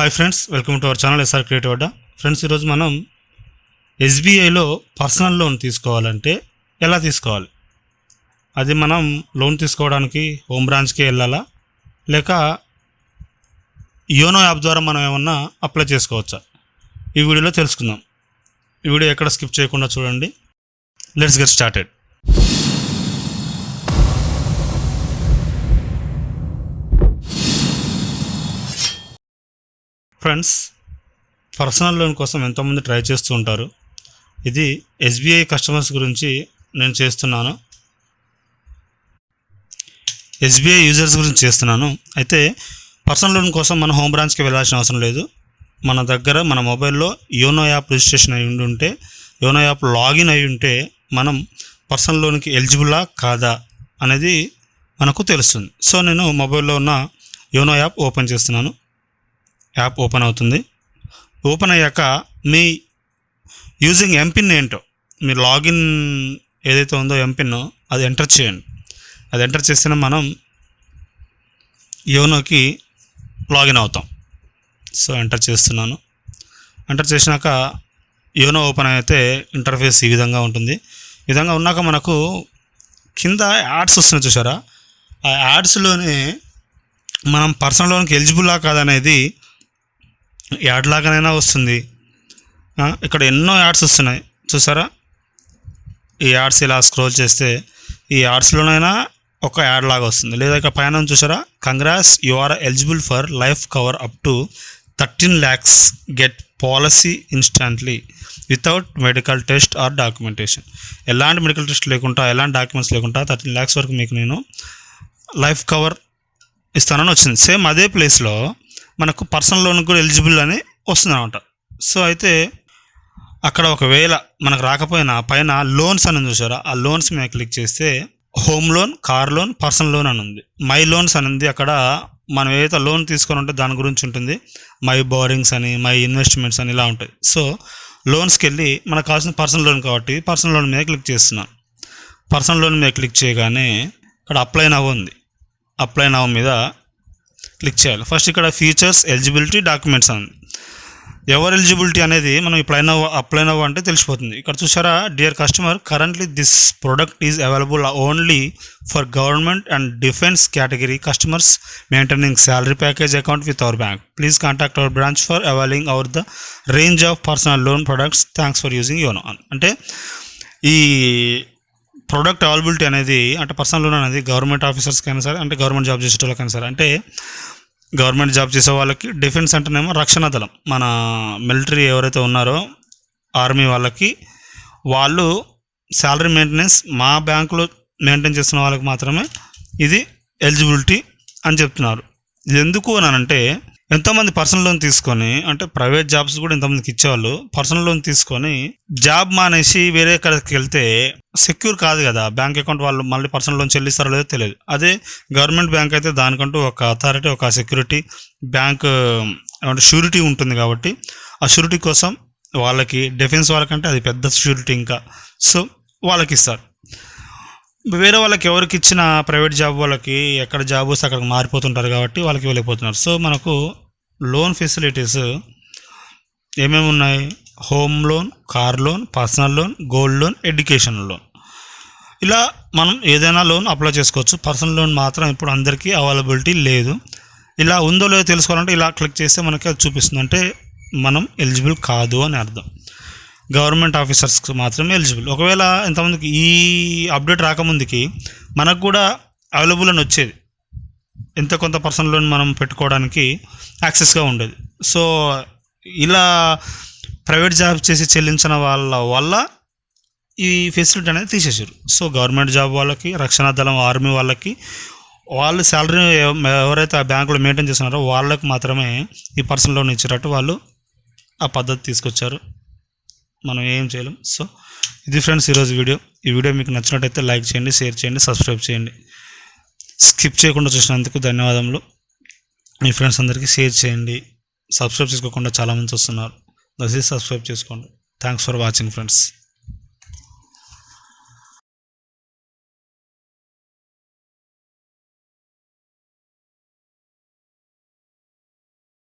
Hi friends, welcome to our channel SR creative Adda. Friends, ఈరోజు మనం ఎస్బీఐలో personal loan తీసుకోవాలంటే ఎలా తీసుకోవాలి, అది మనం లోన్ తీసుకోవడానికి హోమ్ బ్రాంచ్కి వెళ్ళాలా లేక యోనో యాప్ ద్వారా మనం ఏమన్నా అప్లై చేసుకోవచ్చా, ఈ వీడియోలో తెలుసుకుందాం. ఈ వీడియో ఎక్కడ స్కిప్ చేయకుండా చూడండి. Let's get started. Friends, personal loan కోసం ఎంతోమంది ట్రై చేస్తూ ఉంటారు. ఇది ఎస్బీఐ కస్టమర్స్ గురించి నేను చేస్తున్నాను, ఎస్బీఐ యూజర్స్ గురించి చేస్తున్నాను. అయితే పర్సనల్ లోన్ కోసం మనం హోమ్ బ్రాంచ్కి వెళ్ళాల్సిన అవసరం లేదు. మన దగ్గర మన మొబైల్లో యోనో యాప్ రిజిస్ట్రేషన్ అయి ఉంటే, యోనో యాప్ లాగిన్ అయి ఉంటే మనం పర్సనల్ లోన్కి ఎలిజిబులా కాదా అనేది మనకు తెలుస్తుంది. సో నేను మొబైల్లో ఉన్న యోనో యాప్ ఓపెన్ చేస్తున్నాను. యాప్ ఓపెన్ అవుతుంది. ఓపెన్ అయ్యాక మీ యూజింగ్ ఎంపిన్ ఏంటో, మీ లాగిన్ ఏదైతే ఉందో ఎంపిన్ అది ఎంటర్ చేయండి. అది ఎంటర్ చేస్తేనే మనం యోనోకి లాగిన్ అవుతాం. సో ఎంటర్ చేస్తున్నాను. ఎంటర్ చేసినాక యోనో ఓపెన్ అయితే ఇంటర్ఫేస్ ఈ విధంగా ఉంటుంది. ఈ విధంగా ఉన్నాక మనకు కింద యాడ్స్ వస్తున్నాయి, చూసారా? ఆ యాడ్స్లోనే మనం పర్సనల్ లోన్కి ఎలిజిబుల్లా కాదనేది యాడ్ లాగానైనా వస్తుంది. ఇక్కడ ఎన్నో యాడ్స్ వస్తున్నాయి, చూసారా? ఈ యాడ్స్ ఇలా స్క్రోల్ చేస్తే ఈ యాడ్స్లోనైనా ఒక యాడ్ లాగా వస్తుంది. లేదా ఇక పైన చూసారా, congrats, you are eligible for life cover up to 13 lakhs, get policy instantly without medical test or documentation. ఎలాంటి మెడికల్ టెస్ట్ లేకుండా, ఎలాంటి డాక్యుమెంట్స్ లేకుండా 13 lakhs వరకు మీకు నేను లైఫ్ కవర్ ఇస్తానని వచ్చింది. సేమ్ అదే ప్లేస్లో మనకు పర్సనల్ లోన్ కూడా ఎలిజిబుల్ అని వస్తుంది అనమాట. సో అయితే అక్కడ ఒకవేళ మనకు రాకపోయినా పైన లోన్స్ అని చూసారా, ఆ లోన్స్ మీద క్లిక్ చేస్తే home loan, car loan, personal loan అని ఉంది. మై లోన్స్ అని ఉంది. అక్కడ మనం ఏదైతే లోన్ తీసుకొని ఉంటే దాని గురించి ఉంటుంది. మై బోరింగ్స్ అని, మై ఇన్వెస్ట్మెంట్స్ అని ఇలా ఉంటాయి. సో లోన్స్కి వెళ్ళి మనకు కావాల్సిన పర్సనల్ లోన్ కాబట్టి పర్సనల్ లోన్ మీద క్లిక్ చేస్తున్నాను. పర్సనల్ లోన్ మీద క్లిక్ చేయగానే ఇక్కడ అప్లై నవ్ ఉంది. అప్లై నవ్ మీద క్లిక్ చేయాలి. ఫస్ట్ ఇక్కడ ఫీచర్స్, ఎలిజిబిలిటీ, డాక్యుమెంట్స్ అని. ఎవరు ఎలిజిబిలిటీ అనేది మనం అప్లై నవ్ అంటే తెలిసిపోతుంది. ఇక్కడ చూసారా, dear customer, currently this product is available only for government and defence category customers maintaining salary package account with our bank. Please contact our branch for availing our the range of personal loan products. Thanks for using YONO. అంటే ఈ product availability అనేది, అంటే personal loan అనేది government ఆఫీసర్స్కి అయినా సరే, అంటే government job చేసే వాళ్ళకైనా సరే, అంటే గవర్నమెంట్ జాబ్ చేసే వాళ్ళకి, డిఫెన్స్ అంటేనేమో రక్షణ దళం, మన మిలిటరీ ఎవరైతే ఉన్నారో ఆర్మీ వాళ్ళకి, వాళ్ళు శాలరీ మెయింటెనెన్స్ మా బ్యాంకులో మెయింటైన్ చేస్తున్న వాళ్ళకి మాత్రమే ఇది ఎలిజిబిలిటీ అని చెప్తున్నారు. ఇది ఎందుకు అని అంటే, ఎంతోమంది పర్సనల్ లోన్ తీసుకొని, అంటే ప్రైవేట్ జాబ్స్ కూడా ఎంతమందికి ఇచ్చేవాళ్ళు, పర్సనల్ లోన్ తీసుకొని జాబ్ మానేసి వేరే ఎక్కడికి వెళ్తే సెక్యూర్ కాదు కదా బ్యాంక్ అకౌంట్. వాళ్ళు మళ్ళీ పర్సనల్ లోన్ చెల్లిస్తారో లేదో తెలియదు. అదే గవర్నమెంట్ బ్యాంక్ అయితే దానికంటూ ఒక అథారిటీ, ఒక సెక్యూరిటీ, బ్యాంక్ షూరిటీ ఉంటుంది కాబట్టి ఆ షూరిటీ కోసం వాళ్ళకి, డిఫెన్స్ వాళ్ళకంటే అది పెద్ద షూరిటీ ఇంకా. సో వాళ్ళకి ఇస్తారు. వేరే వాళ్ళకి ఎవరికి ఇచ్చిన ప్రైవేట్ జాబ్ వాళ్ళకి ఎక్కడ జాబ్ వస్తే అక్కడికి మారిపోతుంటారు కాబట్టి వాళ్ళకి వెళ్ళిపోతున్నారు. సో మనకు లోన్ ఫెసిలిటీస్ ఏమేమి ఉన్నాయి? Home loan, car loan, personal loan, gold loan, education loan. ఇలా మనం ఏదైనా లోన్ అప్లై చేసుకోవచ్చు. పర్సనల్ లోన్ మాత్రం ఇప్పుడు అందరికీ అవైలబిలిటీ లేదు. ఇలా ఉందో లేదో తెలుసుకోవాలంటే ఇలా క్లిక్ చేస్తే మనకి అది చూపిస్తుంది, అంటే మనం ఎలిజిబుల్ కాదు అని అర్థం. గవర్నమెంట్ ఆఫీసర్స్కి మాత్రమే ఎలిజిబుల్. ఒకవేళ ఎంతమందికి ఈ అప్డేట్ రాకముందుకి మనకు కూడా అవైలబుల్ అని వచ్చేది, ఎంత కొంత పర్సనల్ లోన్ మనం పెట్టుకోవడానికి యాక్సెస్గా ఉండేది. సో ఇలా ప్రైవేట్ జాబ్ చేసి చెల్లించిన వాళ్ళ వల్ల ఈ ఫెసిలిటీ అనేది తీసేసారు. సో గవర్నమెంట్ జాబ్ వాళ్ళకి, రక్షణ దళం, ఆర్మీ వాళ్ళకి, వాళ్ళు శాలరీ ఎవరైతే ఆ బ్యాంకులో మెయింటైన్ చేస్తున్నారో వాళ్ళకి మాత్రమే ఈ పర్సనల్ లోన్ ఇచ్చేటట్టు వాళ్ళు ఆ పద్ధతి తీసుకొచ్చారు. మనం ఏం చేయలేం. సో ఇది ఫ్రెండ్స్ ఈరోజు వీడియో. ఈ వీడియో మీకు నచ్చినట్టయితే లైక్ చేయండి, షేర్ చేయండి, సబ్స్క్రైబ్ చేయండి. స్కిప్ చేయకుండా చూసినందుకు ధన్యవాదములు. మీ ఫ్రెండ్స్ అందరికీ షేర్ చేయండి. సబ్స్క్రైబ్ చేసుకోకుండా చాలామంది వస్తున్నారు, దయచేసి సబ్స్క్రైబ్ చేసుకోండి. Thanks for watching friends.